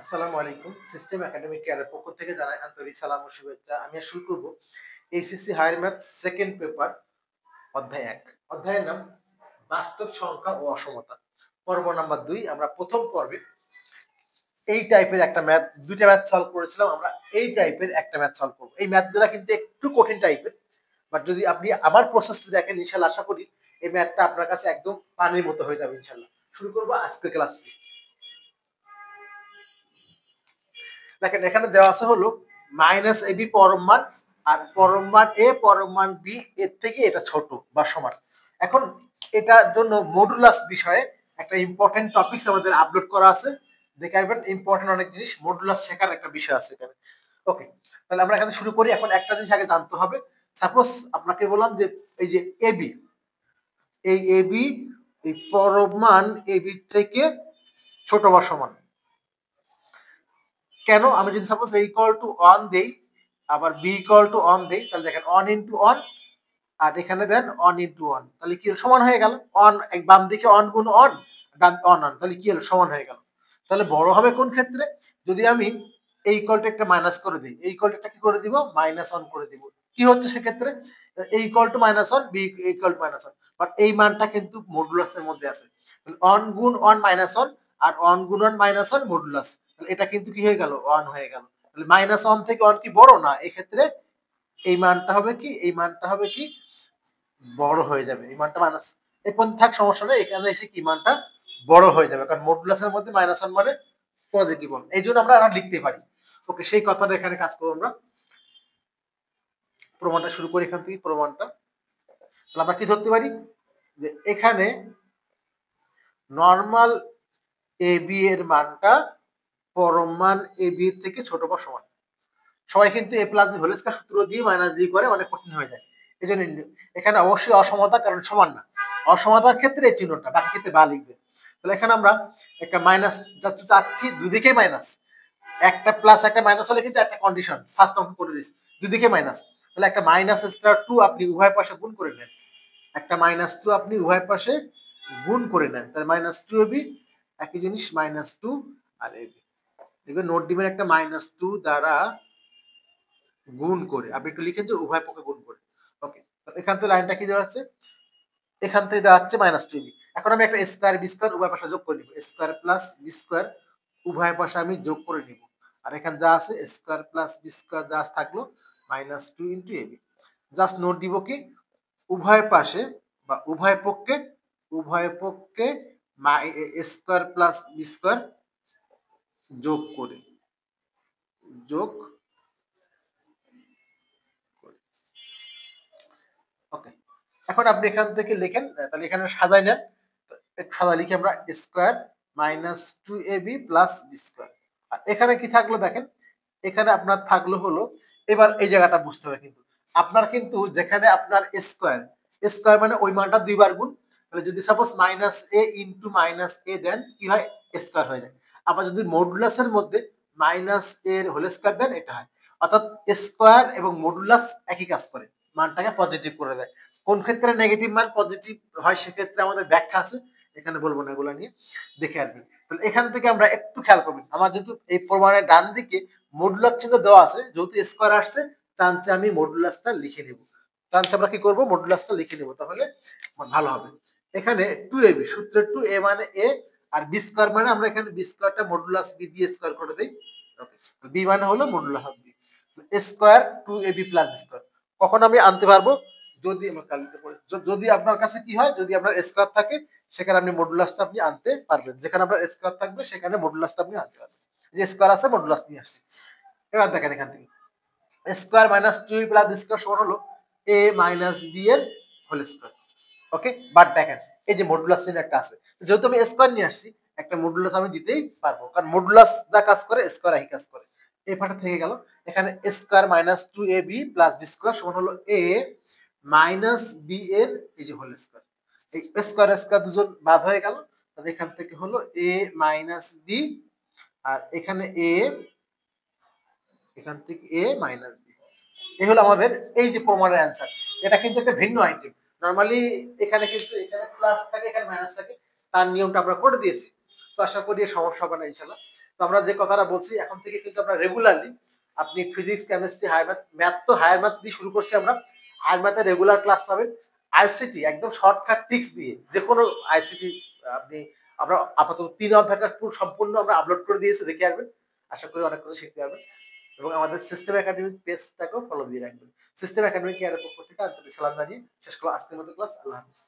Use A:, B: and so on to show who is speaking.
A: আসসালামু আলাইকুম। System academic কেয়ারের পক্ষ থেকে জানাই আন্তরিক সালাম ও শুভেচ্ছা। আমি শুরু করব HSC higher math second paper অধ্যায় ১। অধ্যায়ের নাম বাস্তব সংখ্যা ও অসমতা। পর্ব নাম্বার ২। আমরা প্রথম পর্বে এই টাইপের একটা ম্যাথ, দুইটা ম্যাথ সলভ করেছিলাম। আমরা এই টাইপের একটা ম্যাথ সলভ করব। এই ম্যাথগুলা কিন্তু একটু কঠিন টাইপের। বাট যদি আপনি আমার প্রসেসটা দেখেন, ইনশাআল্লাহ আশা করি এই ম্যাথটা আপনার কাছে একদম পানির মতো হয়ে যাবে ইনশাআল্লাহ। শুরু করব আজকের ক্লাসটি। দেখেন এখানে দেওয়া আছে হলো মাইনাস এবি পরম মান আর পরম মান এ পরম মান বি এর থেকে এটা ছোট বা সমান। এখন এটার জন্য মডুলাস বিষয়ে একটা ইম্পর্টেন্ট টপিকস আমাদের আপলোড করা আছে, দেখে আসবেন। ইম্পর্টেন্ট অনেক জিনিস, মডুলাস শেখার একটা বিষয় আছে এখানে। ওকে, তাহলে আমরা এখানে শুরু করি। এখন একটা জিনিস আগে জানতে হবে। সাপোজ আপনাকে বললাম যে এই যে এবি, এই এবি এই পরম মান এবি থেকে ছোট বা সমান। কেন? আমি যদি সাপোজ এ ইকুয়াল টু 1 দেই, আবার বি ইকুয়াল টু 1 দেই, তাহলে দেখেন 1 ইনটু 1 আর এখানে দেন 1 ইনটু 1, তাহলে কি সমান হয়ে গেল। 1 এক বাম দিকে 1 গুণ 1, ডান 1 তাহলে কি হলো, সমান হয়ে গেল। তাহলে বড় হবে কোন ক্ষেত্রে? যদি আমি এই ইকুয়ালটা একটা মাইনাস করে দিই, এই ইকুয়ালটা কি করে দিব, -1 করে দিব। কি হচ্ছে সেক্ষেত্রে? A equal to -1, B equal to -1, but এই মানটা কিন্তু মডুলাসের মধ্যে আছে। 1 গুণ 1 -1 আর 1 গুণ 1 -1 মডুলাস, এটা কিন্তু কি হয়ে গেল, 1 হয়ে গেল। তাহলে -1 থেকে 1 কি বড় না? এক্ষেত্রে এই মানটা হবে কি, এই মানটা হবে কি বড় হয়ে যাবে। এই মানটা মাইনাস, এই পর্যন্ত থাক, সমস্যা নেই। এখানে এসে কি মানটা বড় হয়ে যাবে, কারণ মডুলাসের মধ্যে -1 মানে পজিটিভ ওয়ান, এই জন্য আমরা লিখতে পারি। ওকে, সেই কথাটা এখানে কাজ করবো আমরা। প্রমাণটা শুরু করি এখান থেকে। প্রমাণটা তাহলে আমরা কি ধরতে পারি, যে এখানে নর্মাল এ বি এর মানটা পরম মান এ বি এর থেকে ছোট বা সমান। সবাই কিন্তু এ প্লাস বি হোল স্কয়ার সূত্র দিয়ে মাইনাস দিয়ে করে, অনেক কঠিন হয়ে যায়। এই জন্য এখানে অবশ্যই অসমতা, কারণ সমান না। অসমতার ক্ষেত্রে এই চিহ্নটা, বাকি ক্ষেত্রে বা লিখবে। তাহলে এখানে আমরা একটা মাইনাস চাচ্ছি, দুই দিকে মাইনাস। একটা প্লাস একটা মাইনাস হলে কিন্তু একটা কন্ডিশন ফার্স্ট অঙ্ক করে দিচ্ছি, দুই দিকে মাইনাস। তাহলে একটা মাইনাস স্টার 2 আপনি উভয় পাশে গুণ করে নেন। একটা -2 আপনি উভয় পাশে গুণ করে নেন, তাহলে -2 এবি, একই জিনিস -2 আর এবি। দেখবেন নোট দিবেন একটা -2 দ্বারা গুণ করে, আপনি একটু লিখেন যে উভয় পক্ষে গুণ করে। ওকে, এখান থেকে লাইনটা কি দেওয়া আছে, এখান থেকে দেওয়া হচ্ছে -2 এবি। এখন আমি একটা স্কয়ার বি স্কয়ার উভয় পাশে যোগ করে নিব, স্কয়ার প্লাস বি স্কয়ার উভয় পাশে আমি যোগ করে নিব। আর এখানে যা আছে স্কয়ার প্লাস বি স্কয়ার যা থাকলো -2 ইনটু এবি। জাস্ট নোট দিব কি, উভয় পাশে বা উভয় পক্ষে স্কয়ার প্লাস বি স্কয়ার যোগ করে, যোগ করে। ওকে, এখন আপনি এখান থেকে লেখেন, তাহলে এখানে সাজাই নেন। একটু সাদা লিখি আমরা, square -2 A B plus B square. আর এখানে কি থাকলো দেখেন, এখানে আপনার থাকলো হলো, এবার এই জায়গাটা বুঝতে হবে কিন্তু আপনার, কিন্তু যেখানে আপনার স্কয়ার, স্কয়ার মানে ওই মানটা দুইবার গুণ। তাহলে যদি সাপোজ -a ইনটু -a দেন, কি হয়, স্কয়ার হয়ে যায়। আবার যদি মডুলাসের মধ্যে এর হোল স্কয়ার দেন, এটা হয়। অর্থাৎ স্কয়ার এবং মডুলাস একই কাজ করে, মানটাকে পজিটিভ করে দেয়। কোন ক্ষেত্রে নেগেটিভ মান পজিটিভ হয় সেক্ষেত্রে আমাদের ব্যাখ্যা আছে, এখানে বলবো না, এগুলো নিয়ে দেখে আসবেন। তাহলে এখান থেকে আমরা একটু খেয়াল করবেন, আমার যেহেতু এই প্রমাণের ডান দিকে মডুলাস চিহ্ন দেওয়া আছে, যেহেতু স্কয়ার আসছে, চান্সে আমি মডুলাসটা লিখে নেব। চান্সে আমরা কি করব, মডুলাসটা লিখে নেব, তাহলে ভালো হবে। এখানে 2ab, সূত্রে 2a মানে a, আর বি স্কয়ার মানে আমরা এখানে বি স্কয়ারটা মডুলাস বি দিয়ে স্কয়ার করে দেই। ওকে, বি মানে হলো modulus of B, square 2ab plus B square. কখন আমি আনতে পারবো, যদি আমার কালিতে পড়ে, যদি আপনার কাছে কি হয়, যদি আপনার স্কয়ার থাকে সেখানে আপনি মডুলাসটা আপনি আনতে পারবেন। যেখানে আপনার স্কয়ার থাকবে সেখানে মডুলাসটা আপনি আনতে পারবেন। যে স্কয়ার আছে মডুলাস নিয়ে আসছি। এবার দেখেন এখান থেকে স্কয়ার -2 প্লাস বি স্কয়ার সমান হলো a মাইনাস বি এর হোল স্কয়ার। ওকে, বাট দেখেন এই যে মডুলাস চিহ্ন একটা আছে, যেহেতু আমি স্কয়ার নিয়ে আসছি, একটা মডুলাস আমি দিতেই পারবো, কারণ মডুলাস যা কাজ করে স্কয়ার একই কাজ করে। এই পার্টটা থেকে গেল। এখানে square -2ab plus B square সমান হলো a মাইনাস বি এর এই যে হোল স্কয়ার। এই স্কয়ার স্কয়ার দুজন বাদ হয়ে গেল, তাহলে এখান থেকে হলো a মাইনাস বি, আর এখানে a, এখান থেকে a মাইনাস বি। এই হলো আমাদের এই যে প্রমাণের অ্যান্সার। এটা কিন্তু একটা ভিন্ন আইটেম। নরমালি এখানে কিন্তু এখানে প্লাস থাকে, এখানে মাইনাস থাকে, তার নিয়মটা আমরা করে দিয়েছি। তো আশা করি সমস্যা হবে না ইনশাআল্লাহ। তো আমরা যে কথাটা বলছি এখন থেকে কিন্তু আমরা রেগুলারলি আপনি physics chemistry higher math, math তো হায়ার ম্যাথ দিয়ে শুরু করছি আমরা, হায়ার ম্যাথে রেগুলার ক্লাস পাবেন। আইসিটি একদম শর্টকাট ট্রিক্স দিয়ে যে কোনো আইসিটি আপনি, আমরা আপাতত 3 অধ্যায়টা সম্পূর্ণ আমরা আপলোড করে দিয়েছি, দেখে আসবেন, আশা করি অনেক কিছু শিখতে পারবেন। এবং আমাদের সিস্টেম একাডেমিক পেজটাকেও ফলো দিয়ে রাখবেন। সিস্টেম একাডেমিক এর পক্ষ থেকে আন্তরিক সালাম জানিয়ে শেষ করলাম আজকের মতো ক্লাস। আল্লাহ হাফেজ।